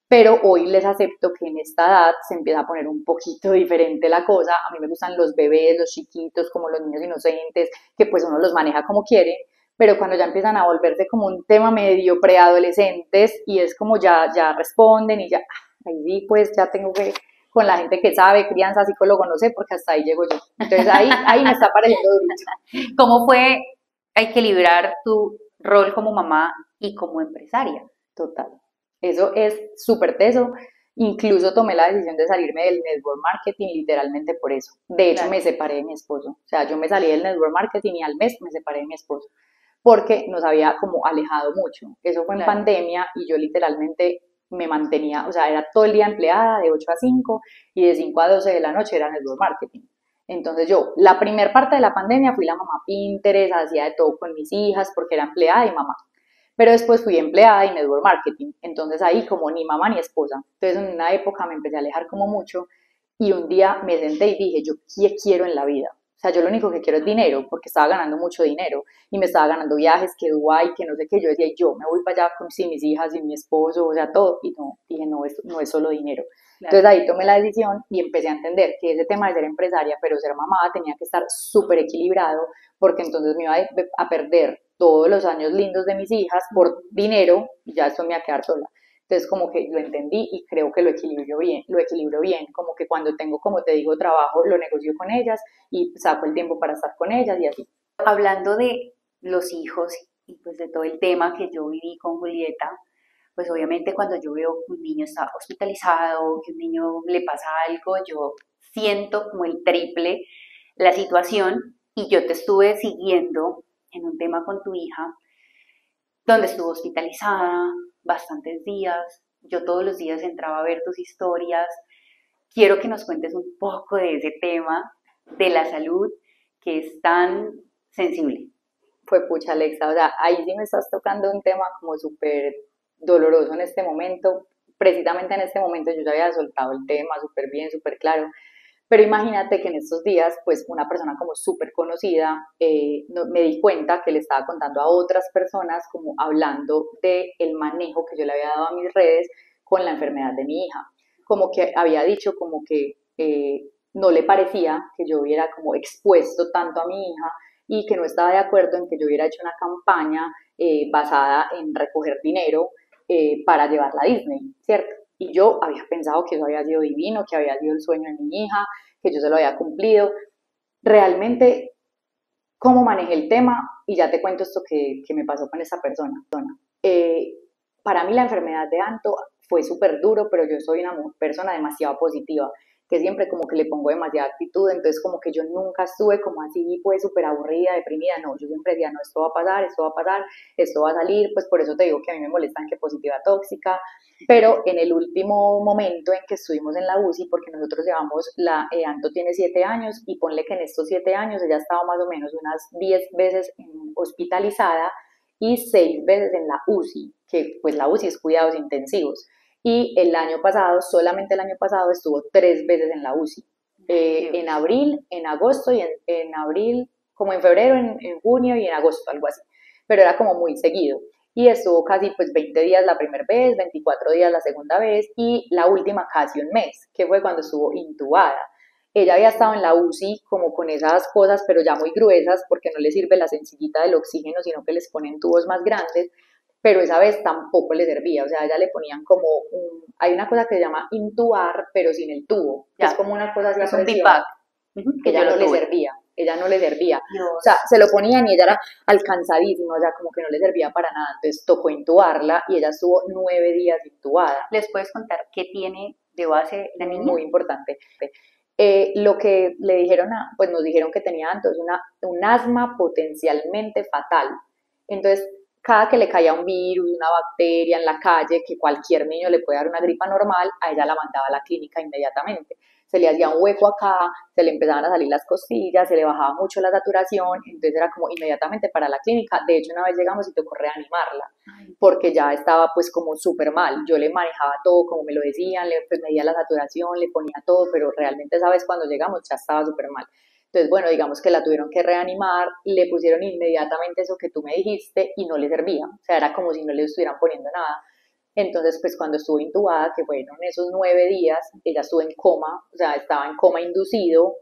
Speaker 1: Pero hoy les acepto que en esta edad se empieza a poner un poquito diferente la cosa. A mí me gustan los bebés, los chiquitos, como los niños inocentes, que pues uno los maneja como quiere, pero cuando ya empiezan a volverse como un tema medio preadolescentes y es como ya responden y ya, ahí sí, pues ya tengo que, con la gente que sabe, crianza, psicólogo, no sé, porque hasta ahí llego yo. Entonces ahí me está pareciendo durito.
Speaker 2: ¿Cómo fue equilibrar tu rol como mamá y como empresaria?
Speaker 1: Total. Eso es súper teso. Incluso tomé la decisión de salirme del network marketing literalmente por eso. De hecho, me separé de mi esposo. O sea, yo me salí del network marketing y al mes me separé de mi esposo porque nos había como alejado mucho. Eso fue en pandemia y yo literalmente me mantenía, o sea, era todo el día empleada de 8 a 5 y de 5 a 12 de la noche era network marketing. Entonces yo, la primer parte de la pandemia fui la mamá Pinterest, hacía de todo con mis hijas porque era empleada y mamá. Pero después fui empleada y network marketing, entonces ahí como ni mamá ni esposa. Entonces en una época me empecé a alejar como mucho y un día me senté y dije, ¿yo qué quiero en la vida? O sea, yo lo único que quiero es dinero, porque estaba ganando mucho dinero y me estaba ganando viajes, que Dubái, que no sé qué. Yo decía, yo me voy para allá con sí, mis hijas y mi esposo, o sea, todo. Y no, dije, no es solo dinero. Claro. Entonces ahí tomé la decisión y empecé a entender que ese tema de ser empresaria, pero ser mamá, tenía que estar súper equilibrado, porque entonces me iba a perder todos los años lindos de mis hijas por dinero y ya eso me iba a quedar sola. Entonces como que lo entendí y creo que lo equilibro bien, como que cuando tengo, como te digo, trabajo, lo negocio con ellas y saco el tiempo para estar con ellas y así.
Speaker 2: Hablando de los hijos y pues de todo el tema que yo viví con Julieta, pues obviamente cuando yo veo que un niño está hospitalizado, que un niño le pasa algo, yo siento como el triple la situación y yo te estuve siguiendo en un tema con tu hija, donde estuvo hospitalizada bastantes días, yo todos los días entraba a ver tus historias, quiero que nos cuentes un poco de ese tema, de la salud, que es tan sensible.
Speaker 1: Fue pucha, Alexa, o sea, ahí sí me estás tocando un tema como súper doloroso en este momento. Precisamente en este momento yo ya había soltado el tema súper bien, súper claro, pero imagínate que en estos días, pues una persona como súper conocida, me di cuenta que le estaba contando a otras personas, como hablando del manejo que yo le había dado a mis redes con la enfermedad de mi hija. Como que había dicho como que no le parecía que yo hubiera como expuesto tanto a mi hija y que no estaba de acuerdo en que yo hubiera hecho una campaña basada en recoger dinero para llevarla a Disney, ¿cierto? Y yo había pensado que eso había sido divino, que había sido el sueño de mi hija, que yo se lo había cumplido. Realmente, ¿cómo manejé el tema? Y ya te cuento esto que me pasó con esa persona. Eh, para mí la enfermedad de Anto fue súper duro, pero yo soy una persona demasiado positiva, que siempre como que le pongo demasiada actitud, entonces como que yo nunca estuve como así, pues súper aburrida, deprimida, no, yo siempre decía, no, esto va a pasar, esto va a pasar, esto va a salir, pues por eso te digo que a mí me molestan que positiva tóxica, pero en el último momento en que estuvimos en la UCI, porque nosotros llevamos, Anto tiene 7 años, y ponle que en estos 7 años ella estaba más o menos unas 10 veces hospitalizada, y 6 veces en la UCI, que pues la UCI es cuidados intensivos. Y el año pasado, solamente el año pasado, estuvo 3 veces en la UCI. En abril, en agosto y en abril, como en febrero, en junio y en agosto, algo así. Pero era como muy seguido. Y estuvo casi pues 20 días la primera vez, 24 días la segunda vez y la última casi un mes, que fue cuando estuvo intubada. Ella había estado en la UCI como con esas cosas, pero ya muy gruesas, porque no le sirve la sencillita del oxígeno, sino que les ponen tubos más grandes, pero esa vez tampoco le servía, o sea, a ella le ponían como hay una cosa que se llama intubar, pero sin el tubo, que es como una cosa así,
Speaker 2: es un bipac,
Speaker 1: que ella no le servía, Dios. O sea, se lo ponían y ella era alcanzadísima, o sea, como que no le servía para nada, entonces tocó intubarla y ella estuvo 9 días intubada.
Speaker 2: ¿Les puedes contar qué tiene de base la niña?
Speaker 1: Muy importante. Lo que le dijeron, pues nos dijeron que tenía entonces un asma potencialmente fatal. Entonces, cada que le caía un virus, una bacteria en la calle, que cualquier niño le puede dar una gripa normal, a ella la mandaba a la clínica inmediatamente. Se le hacía un hueco acá, se le empezaban a salir las costillas, se le bajaba mucho la saturación, entonces era como inmediatamente para la clínica. De hecho, una vez llegamos y tocó reanimarla, porque ya estaba pues como súper mal. Yo le manejaba todo como me lo decían, le pues, medía la saturación, le ponía todo, pero realmente esa vez cuando llegamos ya estaba súper mal. Entonces, bueno, digamos que la tuvieron que reanimar, le pusieron inmediatamente eso que tú me dijiste y no le servía, o sea, era como si no le estuvieran poniendo nada. Entonces, pues cuando estuvo intubada, que fueron esos 9 días, ella estuvo en coma, o sea, estaba en coma inducido,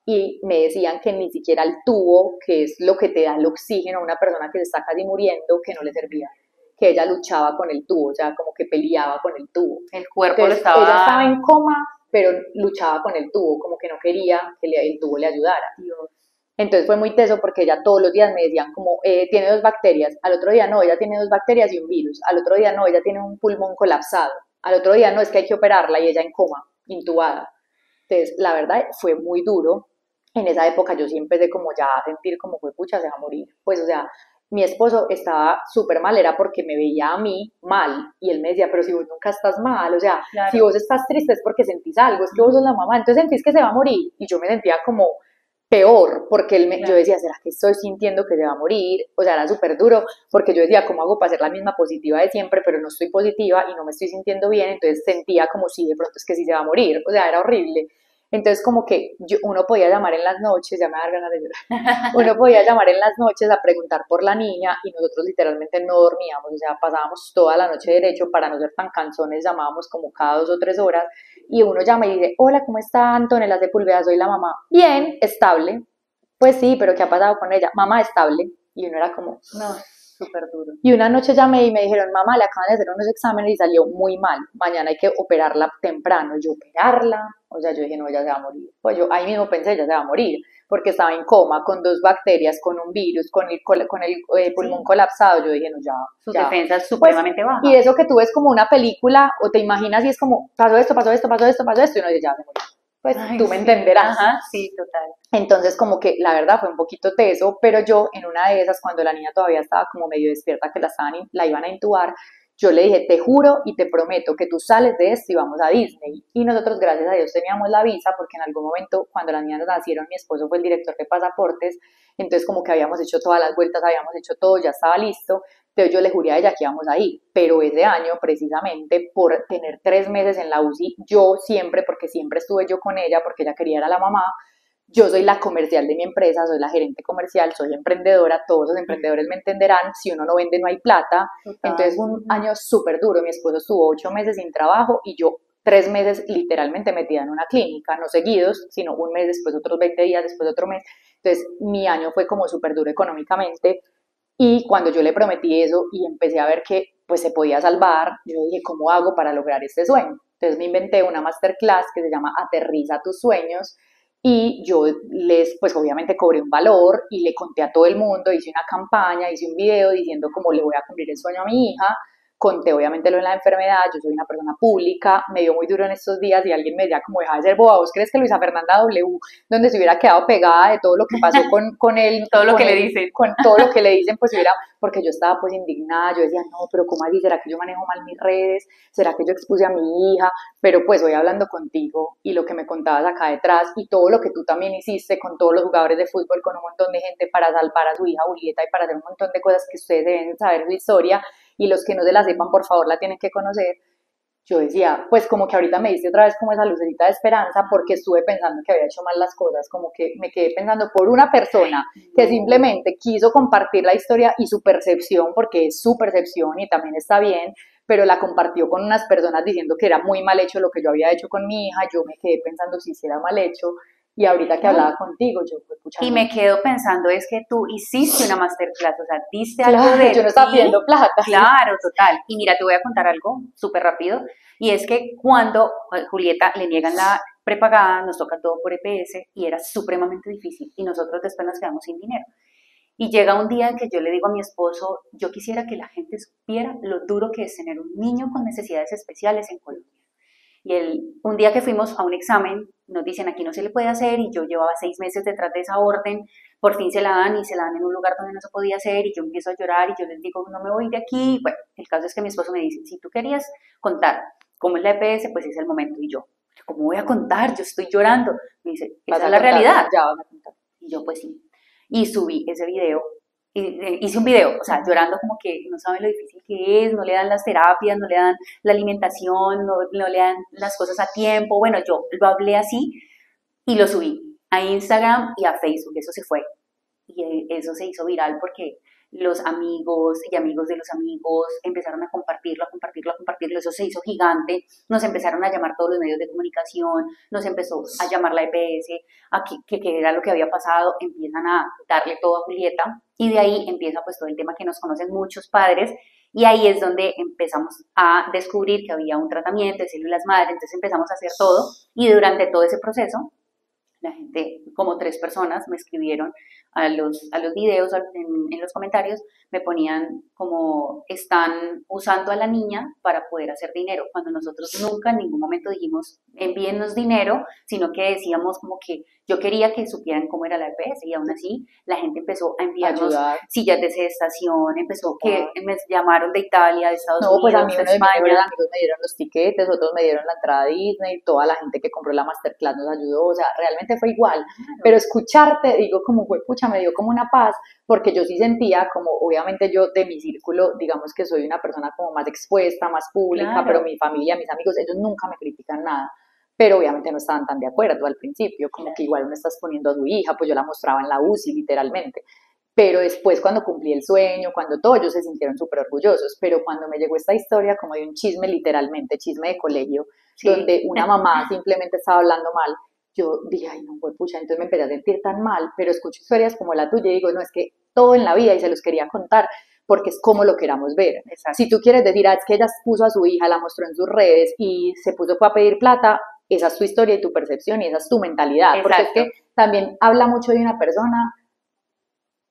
Speaker 1: y me decían que ni siquiera el tubo, que es lo que te da el oxígeno a una persona que se está casi muriendo, que no le servía, que ella luchaba con el tubo, o sea, como que peleaba con el tubo.
Speaker 2: El cuerpo
Speaker 1: Entonces,
Speaker 2: lo estaba...
Speaker 1: Ella estaba en coma, pero luchaba con el tubo, como que no quería que el tubo le ayudara. Dios. Entonces fue muy teso porque ella todos los días me decían como, tiene 2 bacterias, al otro día no, ella tiene 2 bacterias y un virus, al otro día no, ella tiene un pulmón colapsado, al otro día no, es que hay que operarla y ella en coma, intubada. Entonces, la verdad fue muy duro. En esa época yo sí empecé como ya a sentir como fue pucha, se va a morir. Pues, o sea, mi esposo estaba súper mal, era porque me veía a mí mal, y él me decía, pero si vos nunca estás mal, o sea, claro. Si vos estás triste es porque sentís algo, es que vos sos la mamá, entonces sentís que se va a morir, y yo me sentía como, peor, porque yo decía, ¿será que estoy sintiendo que se va a morir? O sea, era súper duro, porque yo decía, ¿cómo hago para ser la misma positiva de siempre, pero no estoy positiva y no me estoy sintiendo bien? Entonces sentía como si de pronto es que sí se va a morir, o sea, era horrible. Entonces como que uno podía llamar en las noches, ya me da ganas de llorar, uno podía llamar en las noches a preguntar por la niña y nosotros literalmente no dormíamos, o sea, pasábamos toda la noche derecho para no ser tan cansones, llamábamos como cada 2 o 3 horas y uno llama y dice, hola, ¿cómo está Antonella Sepúlveda? Soy la mamá. Bien, estable. Pues sí, pero ¿qué ha pasado con ella? Mamá, estable. Y uno era como,
Speaker 2: no, súper duro.
Speaker 1: Y una noche llamé y me dijeron, mamá, le acaban de hacer unos exámenes y salió muy mal. Mañana hay que operarla temprano. Yo, operarla. O sea, yo dije, no, ella se va a morir. Pues yo ahí mismo pensé, ella se va a morir. Porque estaba en coma, con 2 bacterias, con un virus, con el pulmón colapsado. Yo dije, no, ya.
Speaker 2: Sus
Speaker 1: ya.
Speaker 2: defensas supremamente bajas.
Speaker 1: Y eso que tú ves como una película, o te imaginas y es como, pasó esto, pasó esto, pasó esto, pasó esto, y uno dice, ya se murió. Pues
Speaker 2: Ay,
Speaker 1: tú me entenderás.
Speaker 2: Ajá, sí, total.
Speaker 1: Entonces como que la verdad fue un poquito teso, pero yo en una de esas, cuando la niña todavía estaba como medio despierta, que la iban a intubar, yo le dije, te juro y te prometo que tú sales de esto y vamos a Disney. Y nosotros, gracias a Dios, teníamos la visa, porque en algún momento, cuando las niñas nacieron, mi esposo fue el director de pasaportes, entonces como que habíamos hecho todas las vueltas, habíamos hecho todo, ya estaba listo. Entonces yo le juré a ella que íbamos a ir, pero ese año, precisamente por tener 3 meses en la UCI, yo siempre, porque siempre estuve yo con ella, porque ella quería ir a la mamá, yo soy la comercial de mi empresa, soy la gerente comercial, soy emprendedora, todos los emprendedores me entenderán, si uno no vende no hay plata. Total. Entonces fue un año súper duro, mi esposo estuvo 8 meses sin trabajo y yo 3 meses literalmente metida en una clínica, no seguidos, sino un mes, después otros 20 días, después otro mes. Entonces mi año fue como súper duro económicamente y cuando yo le prometí eso y empecé a ver que pues se podía salvar, yo dije, ¿cómo hago para lograr este sueño? Entonces me inventé una masterclass que se llama Aterriza tus sueños, y yo pues obviamente cobré un valor y le conté a todo el mundo, hice una campaña, hice un video diciendo cómo le voy a cumplir el sueño a mi hija, conté obviamente lo de la enfermedad, yo soy una persona pública, me dio muy duro en estos días y alguien me decía como deja de ser boba, ¿vos crees que Luisa Fernanda W, donde se hubiera quedado pegada de todo lo que pasó con él?
Speaker 2: Todo lo
Speaker 1: con
Speaker 2: que
Speaker 1: él,
Speaker 2: le dicen.
Speaker 1: Con todo lo que le dicen, pues hubiera, porque yo estaba pues indignada, yo decía, no, pero ¿cómo así? ¿Será que yo manejo mal mis redes? ¿Será que yo expuse a mi hija? Pero pues hoy hablando contigo y lo que me contabas acá detrás y todo lo que tú también hiciste con todos los jugadores de fútbol, con un montón de gente para salvar a su hija Julieta y para hacer un montón de cosas que ustedes deben saber su historia, y los que no se la sepan, por favor, la tienen que conocer. Yo decía, pues como que ahorita me diste otra vez como esa lucecita de esperanza, porque estuve pensando que había hecho mal las cosas, como que me quedé pensando por una persona que simplemente quiso compartir la historia y su percepción, porque es su percepción y también está bien, pero la compartió con unas personas diciendo que era muy mal hecho lo que yo había hecho con mi hija. Yo me quedé pensando si era mal hecho, y ahorita que hablaba contigo, yo fue escuchando.
Speaker 2: Y me quedo pensando, es que tú hiciste una masterclass, o sea, diste algo de
Speaker 1: yo no estaba pidiendo plata.
Speaker 2: Claro, total. Y mira, te voy a contar algo súper rápido, y es que cuando a Julieta le niegan la prepagada, nos toca todo por EPS, y era supremamente difícil, y nosotros después nos quedamos sin dinero. Y llega un día en que yo le digo a mi esposo, yo quisiera que la gente supiera lo duro que es tener un niño con necesidades especiales en Colombia. Y un día que fuimos a un examen, nos dicen aquí no se le puede hacer, y yo llevaba 6 meses detrás de esa orden, por fin se la dan y se la dan en un lugar donde no se podía hacer, y yo empiezo a llorar y yo les digo no me voy de aquí. Bueno, el caso es que mi esposo me dice, si tú querías contar cómo es la EPS, pues es el momento. Y yo, ¿cómo voy a contar? Yo estoy llorando. Me dice, esa es la realidad.
Speaker 1: Ya vas a contar.
Speaker 2: Y yo, pues sí. Y subí ese video, hice un video, o sea, llorando como que no saben lo difícil que es, no le dan las terapias, no le dan la alimentación, no le dan las cosas a tiempo. Bueno, yo lo hablé así y lo subí a Instagram y a Facebook, eso se fue. Y eso se hizo viral porque los amigos y amigos de los amigos empezaron a compartirlo, a compartirlo, a compartirlo. Eso se hizo gigante. Nos empezaron a llamar todos los medios de comunicación, nos empezó a llamar la EPS, a que era lo que había pasado. Empiezan a darle todo a Julieta, y de ahí empieza pues todo el tema que nos conocen muchos padres, y ahí es donde empezamos a descubrir que había un tratamiento de células madre. Entonces empezamos a hacer todo, y durante todo ese proceso la gente, como 3 personas, me escribieron a los videos en los comentarios, me ponían como están usando a la niña para poder hacer dinero, cuando nosotros nunca en ningún momento dijimos envíennos dinero, sino que decíamos como que yo quería que supieran cómo era la EPS, y aún así la gente empezó a enviarnos sillas de sedestación, empezó que me llamaron de Italia, de Estados Unidos,
Speaker 1: pues a mí
Speaker 2: de
Speaker 1: uno
Speaker 2: España.
Speaker 1: de mis amigos me dieron los tiquetes, otros me dieron la entrada a Disney, toda la gente que compró la masterclass nos ayudó, o sea, realmente obviamente fue igual, pero escucharte, digo, como fue, pucha, me dio como una paz, porque yo sí sentía como, obviamente yo de mi círculo, digamos que soy una persona como más expuesta, más pública,
Speaker 2: Claro.
Speaker 1: pero mi familia, mis amigos, ellos nunca me critican nada, pero obviamente no estaban tan de acuerdo al principio, como que igual me estás poniendo a tu hija, pues yo la mostraba en la UCI literalmente, pero después cuando cumplí el sueño, cuando todo, ellos se sintieron súper orgullosos, pero cuando me llegó esta historia como de un chisme literalmente, chisme de colegio,
Speaker 2: Sí.
Speaker 1: donde una mamá simplemente estaba hablando mal, yo dije, ay, no, pues pucha, entonces me empecé a sentir tan mal, pero escucho historias como la tuya y digo, no, es que todo en la vida, y se los quería contar, porque es como lo queramos ver.
Speaker 2: Exacto.
Speaker 1: Si tú quieres decir, es que ella puso a su hija, la mostró en sus redes y se puso a pedir plata, esa es tu historia y tu percepción y esa es tu mentalidad,
Speaker 2: Exacto.
Speaker 1: porque es que también habla mucho de una persona.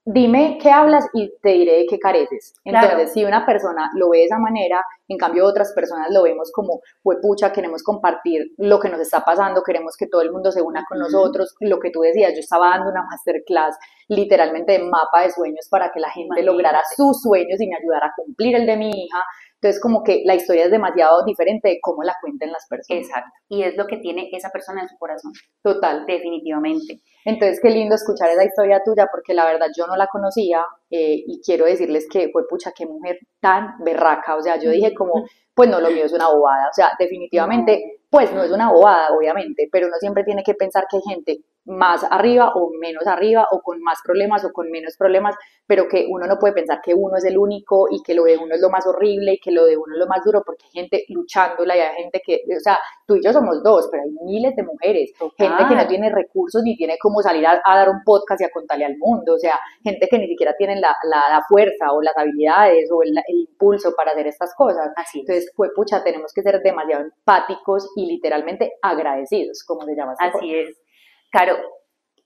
Speaker 1: Dime qué hablas y te diré de qué careces. Entonces,
Speaker 2: Claro.
Speaker 1: si una persona lo ve de esa manera, en cambio otras personas lo vemos como, pucha, queremos compartir lo que nos está pasando, queremos que todo el mundo se una con nosotros. Lo que tú decías, yo estaba dando una masterclass literalmente de mapa de sueños para que la gente lograra sus sueños y me ayudara a cumplir el de mi hija. Entonces, como que la historia es demasiado diferente de cómo la cuenten las personas.
Speaker 2: Exacto. Y es lo que tiene esa persona en su corazón.
Speaker 1: Total.
Speaker 2: Definitivamente.
Speaker 1: Entonces, qué lindo escuchar esa historia tuya, porque la verdad yo no la conocía y quiero decirles que fue, pucha, qué mujer tan berraca. O sea, yo dije como, pues no, lo mío es una bobada. O sea, definitivamente, pues no es una bobada, obviamente, pero uno siempre tiene que pensar que hay gente más arriba o menos arriba, o con más problemas o con menos problemas, pero que uno no puede pensar que uno es el único y que lo de uno es lo más horrible y que lo de uno es lo más duro, porque hay gente luchándola y hay gente que, o sea, tú y yo somos dos, pero hay miles de mujeres, gente que no tiene recursos ni tiene cómo salir a dar un podcast y a contarle al mundo, o sea, gente que ni siquiera tiene la fuerza o las habilidades o el impulso para hacer estas cosas.
Speaker 2: Así es.
Speaker 1: Entonces, pues pucha, tenemos que ser demasiado empáticos y literalmente agradecidos, como se llama.
Speaker 2: Así es. Caro,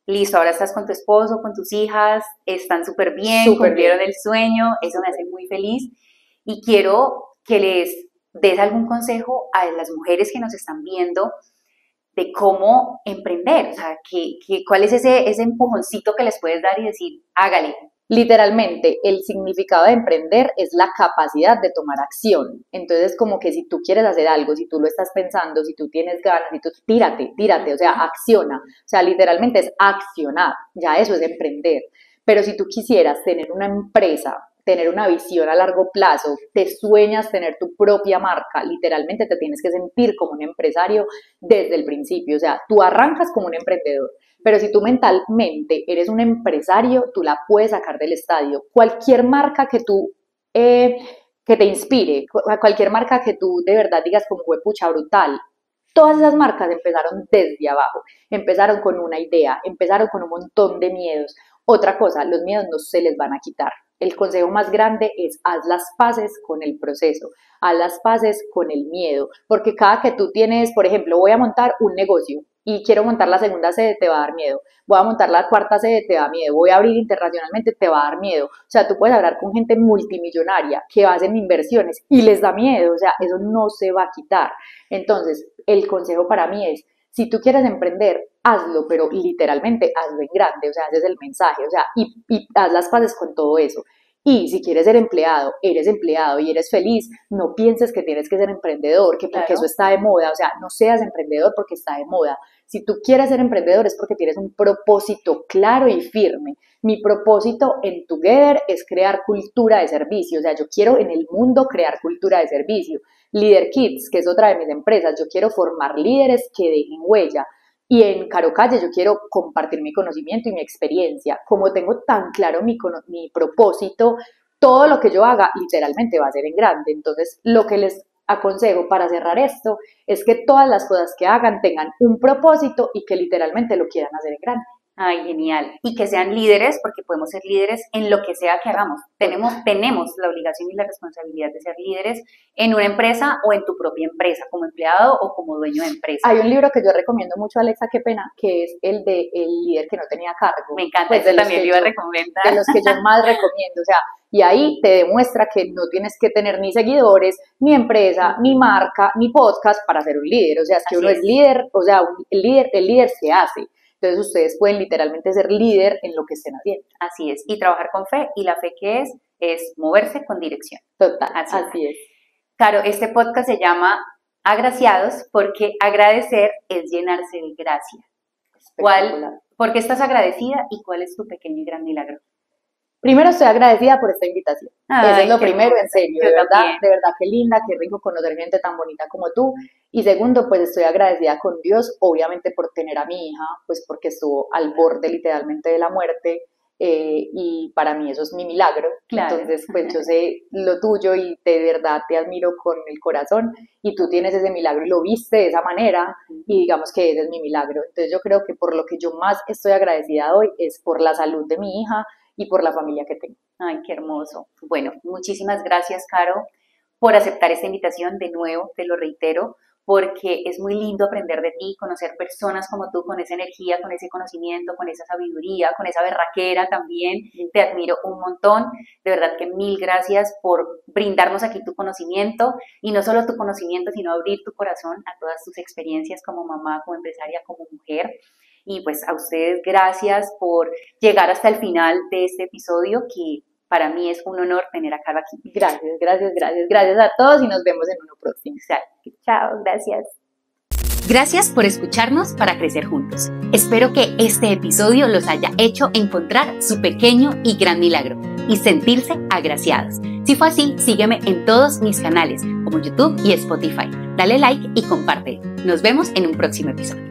Speaker 2: listo, ahora estás con tu esposo, con tus hijas, están súper bien, cumplieron el sueño, eso me hace muy feliz y quiero que les des algún consejo a las mujeres que nos están viendo de cómo emprender, o sea, cuál es ese empujoncito que les puedes dar y decir, hágale.
Speaker 1: Literalmente, el significado de emprender es la capacidad de tomar acción. Entonces, como que si tú quieres hacer algo, si tú lo estás pensando, si tú tienes ganas, tírate, o sea, acciona. O sea, literalmente es accionar, ya eso es emprender. Pero si tú quisieras tener una empresa, tener una visión a largo plazo, te sueñas tener tu propia marca, literalmente te tienes que sentir como un empresario desde el principio. O sea, tú arrancas como un emprendedor. Pero si tú mentalmente eres un empresario, tú la puedes sacar del estadio. Cualquier marca que tú, que te inspire, cualquier marca que tú de verdad digas como fue pucha brutal, todas esas marcas empezaron desde abajo, empezaron con una idea, empezaron con un montón de miedos. Otra cosa, los miedos no se les van a quitar. El consejo más grande es haz las paces con el proceso, haz las paces con el miedo, porque cada que tú tienes, por ejemplo, voy a montar un negocio y quiero montar la segunda sede, te va a dar miedo, voy a montar la cuarta sede, te da miedo, voy a abrir internacionalmente, te va a dar miedo. O sea, tú puedes hablar con gente multimillonaria que hacen inversiones y les da miedo, o sea, eso no se va a quitar. Entonces, el consejo para mí es, si tú quieres emprender, hazlo, pero literalmente hazlo en grande, o sea, ese es el mensaje, o sea, y haz las paces con todo eso. Y si quieres ser empleado, eres empleado y eres feliz, no pienses que tienes que ser emprendedor, que porque eso está de moda, o sea, no seas emprendedor porque está de moda. Si tú quieres ser emprendedor es porque tienes un propósito claro y firme. Mi propósito en Together es crear cultura de servicio, o sea, yo quiero en el mundo crear cultura de servicio. Leader Kids, que es otra de mis empresas, yo quiero formar líderes que dejen huella. Y en Caro Calle yo quiero compartir mi conocimiento y mi experiencia. Como tengo tan claro mi propósito, todo lo que yo haga literalmente va a ser en grande. Entonces, lo que les aconsejo para cerrar esto es que todas las cosas que hagan tengan un propósito y que literalmente lo quieran hacer en grande.
Speaker 2: Ay, genial. Y que sean líderes, porque podemos ser líderes en lo que sea que hagamos. Tenemos la obligación y la responsabilidad de ser líderes en una empresa o en tu propia empresa, como empleado o como dueño de empresa.
Speaker 1: Hay un libro que yo recomiendo mucho, Alexa, qué pena, que es el de El líder que no tenía cargo.
Speaker 2: Me encanta,
Speaker 1: pues
Speaker 2: también lo iba a recomendar.
Speaker 1: De los que yo más recomiendo, o sea, y ahí te demuestra que no tienes que tener ni seguidores, ni empresa, ni marca, ni podcast para ser un líder. O sea, es que uno es líder, o sea, el líder se hace. Entonces ustedes pueden literalmente ser líder en lo que estén haciendo.
Speaker 2: Así es, y trabajar con fe, y la fe que es moverse con dirección.
Speaker 1: Total, así es.
Speaker 2: Caro, este podcast se llama Agraciados porque agradecer es llenarse de gracia. ¿Por qué estás agradecida y cuál es tu pequeño y gran milagro?
Speaker 1: Primero, estoy agradecida por esta invitación. Eso es lo primero, en serio, de verdad, qué linda, qué rico conocer gente tan bonita como tú. Y segundo, pues estoy agradecida con Dios, obviamente por tener a mi hija, pues porque estuvo al borde literalmente de la muerte, y para mí eso es mi milagro. Claro. Entonces, pues yo sé lo tuyo y de verdad te admiro con el corazón, y tú tienes ese milagro y lo viste de esa manera, y digamos que ese es mi milagro. Entonces yo creo que por lo que yo más estoy agradecida hoy es por la salud de mi hija y por la familia que tengo.
Speaker 2: Ay, qué hermoso. Bueno, muchísimas gracias, Caro, por aceptar esta invitación. De nuevo, te lo reitero, porque es muy lindo aprender de ti, conocer personas como tú, con esa energía, con ese conocimiento, con esa sabiduría, con esa berraquera también. Te admiro un montón. De verdad que mil gracias por brindarnos aquí tu conocimiento, y no solo tu conocimiento, sino abrir tu corazón a todas tus experiencias como mamá, como empresaria, como mujer. Y pues a ustedes gracias por llegar hasta el final de este episodio, que para mí es un honor tener a Caro aquí.
Speaker 1: Gracias a todos y nos vemos en uno próximo.
Speaker 2: Chao, gracias. Gracias por escucharnos para crecer juntos. Espero que este episodio los haya hecho encontrar su pequeño y gran milagro y sentirse agraciados. Si fue así, sígueme en todos mis canales como YouTube y Spotify. Dale like y comparte. Nos vemos en un próximo episodio.